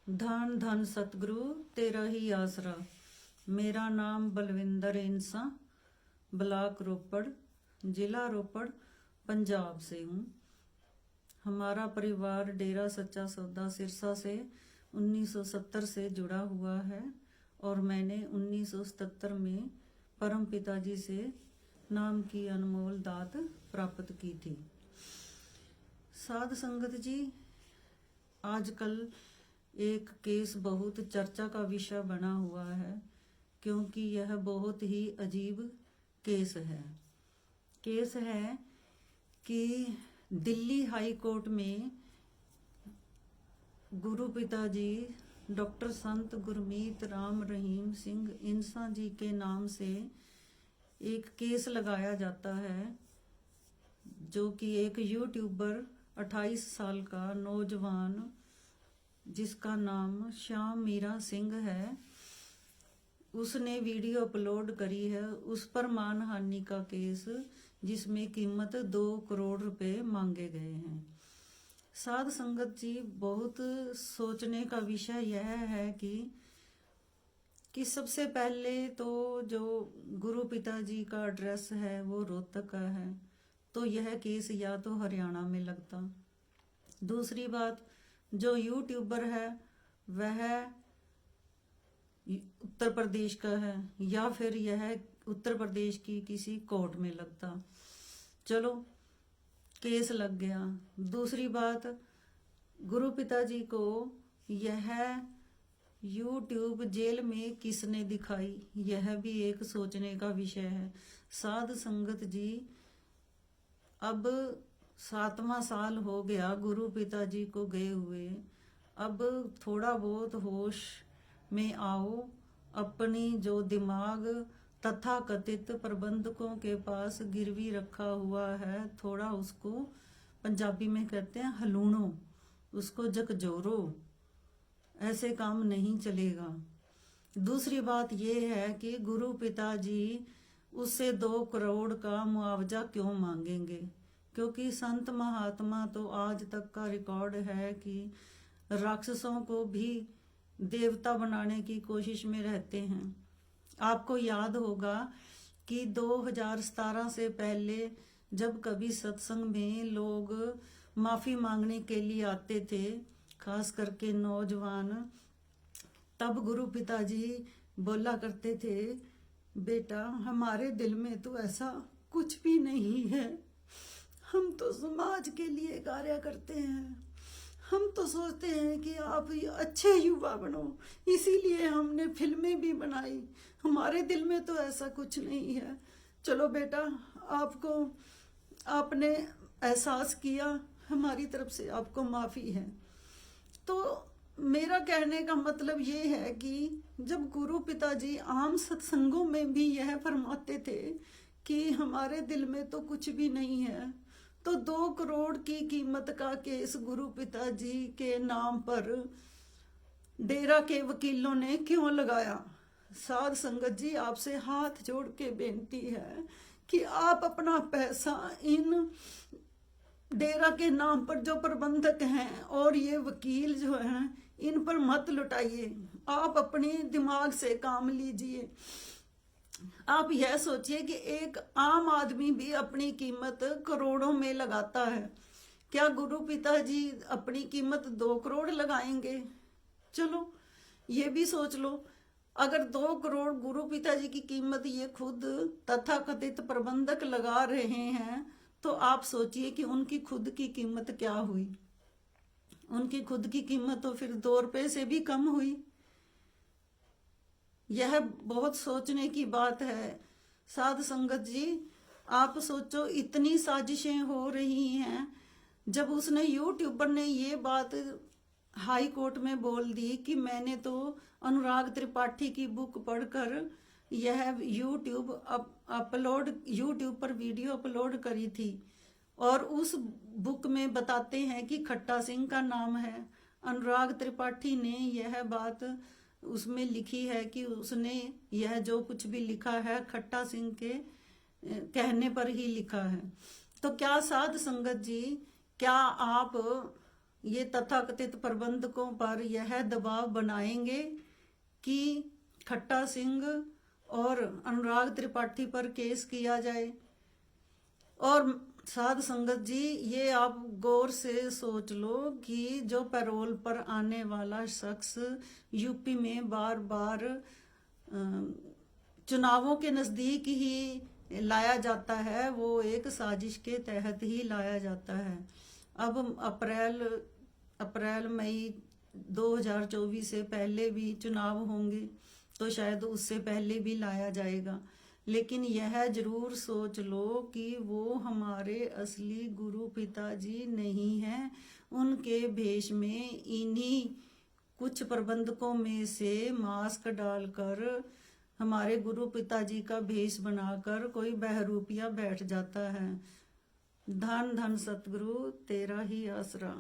धन धन सतगुरु तेरा ही आसरा। मेरा नाम बलविंदर इंसा, ब्लॉक रोपड़, जिला रोपड़, पंजाब से हूँ। हमारा परिवार डेरा सच्चा सौदा सिरसा से 1970 से जुड़ा हुआ है और मैंने 1977 में परम पिताजी से नाम की अनमोल दात प्राप्त की थी। साध संगत जी, आजकल एक केस बहुत चर्चा का विषय बना हुआ है क्योंकि यह बहुत ही अजीब केस है कि दिल्ली हाई कोर्ट में गुरु पिताजी डॉक्टर संत गुरमीत राम रहीम सिंह इंसा जी के नाम से एक केस लगाया जाता है, जो कि एक यूट्यूबर 28 साल का नौजवान जिसका नाम श्याम मीरा सिंह है, उसने वीडियो अपलोड करी है। उस पर मानहानि का केस जिसमें कीमत 2 करोड़ रुपए मांगे गए हैं। साध संगत जी, बहुत सोचने का विषय यह है कि सबसे पहले तो जो गुरु पिताजी का एड्रेस है वो रोहतक का है, तो यह केस या तो हरियाणा में लगता। दूसरी बात, जो यूट्यूबर है वह उत्तर प्रदेश का है या फिर यह उत्तर प्रदेश की किसी कोर्ट में लगता। चलो, केस लग गया। दूसरी बात, गुरु पिताजी को यह यूट्यूब जेल में किसने दिखाई, यह भी एक सोचने का विषय है। साध संगत जी, अब 7वां साल हो गया गुरु पिताजी को गए हुए। अब थोड़ा बहुत होश में आओ, अपनी जो दिमाग तथाकथित प्रबंधकों के पास गिरवी रखा हुआ है, थोड़ा उसको पंजाबी में कहते हैं हलूणो, उसको जकजोरो। ऐसे काम नहीं चलेगा। दूसरी बात यह है कि गुरु पिताजी उससे 2 करोड़ का मुआवजा क्यों मांगेंगे, क्योंकि संत महात्मा तो आज तक का रिकॉर्ड है कि राक्षसों को भी देवता बनाने की कोशिश में रहते हैं। आपको याद होगा कि 2017 से पहले जब कभी सत्संग में लोग माफी मांगने के लिए आते थे, खास करके नौजवान, तब गुरु पिताजी बोला करते थे, बेटा हमारे दिल में तो ऐसा कुछ भी नहीं है, हम तो समाज के लिए कार्य करते हैं, हम तो सोचते हैं कि आप अच्छे युवा बनो, इसीलिए हमने फिल्में भी बनाई, हमारे दिल में तो ऐसा कुछ नहीं है। चलो बेटा, आपने एहसास किया, हमारी तरफ से आपको माफ़ी है। तो मेरा कहने का मतलब ये है कि जब गुरु पिताजी आम सत्संगों में भी यह फरमाते थे कि हमारे दिल में तो कुछ भी नहीं है, तो 2 करोड़ की कीमत का केस गुरु पिताजी के नाम पर डेरा के वकीलों ने क्यों लगाया। साध संगत जी, आपसे हाथ जोड़ के बेनती है कि आप अपना पैसा इन डेरा के नाम पर जो प्रबंधक हैं और ये वकील जो हैं, इन पर मत लुटाइए। आप अपने दिमाग से काम लीजिए। आप यह सोचिए कि एक आम आदमी भी अपनी कीमत करोड़ों में लगाता है, क्या गुरु पिताजी अपनी कीमत 2 करोड़ लगाएंगे? चलो ये भी सोच लो, अगर 2 करोड़ गुरु पिताजी की कीमत ये खुद तथाकथित प्रबंधक लगा रहे हैं, तो आप सोचिए कि उनकी खुद की कीमत क्या हुई। उनकी खुद की कीमत तो फिर 2 रुपए से भी कम हुई। यह बहुत सोचने की बात है। साध संगत जी, आप सोचो, इतनी साजिशें हो रही हैं। जब उसने यूट्यूबर ने ये बात हाई कोर्ट में बोल दी कि मैंने तो अनुराग त्रिपाठी की बुक पढ़कर यह यूट्यूब पर वीडियो अपलोड करी थी, और उस बुक में बताते हैं कि खट्टा सिंह का नाम है। अनुराग त्रिपाठी ने यह बात उसमें लिखी है कि उसने यह जो कुछ भी लिखा है खट्टा सिंह के कहने पर ही लिखा है। तो क्या साध संगत जी, क्या आप ये तथाकथित प्रबंधकों पर यह दबाव बनाएंगे कि खट्टा सिंह और अनुराग त्रिपाठी पर केस किया जाए। और साध संगत जी, ये आप गौर से सोच लो कि जो पैरोल पर आने वाला शख्स यूपी में बार बार चुनावों के नज़दीक ही लाया जाता है, वो एक साजिश के तहत ही लाया जाता है। अब अप्रैल मई 2024 से पहले भी चुनाव होंगे, तो शायद उससे पहले भी लाया जाएगा। लेकिन यह जरूर सोच लो कि वो हमारे असली गुरु पिताजी नहीं हैं। उनके भेष में इन्हीं कुछ प्रबंधकों में से मास्क डालकर हमारे गुरु पिताजी का भेष बनाकर कोई बहरूपिया बैठ जाता है। धन धन सतगुरु तेरा ही आसरा।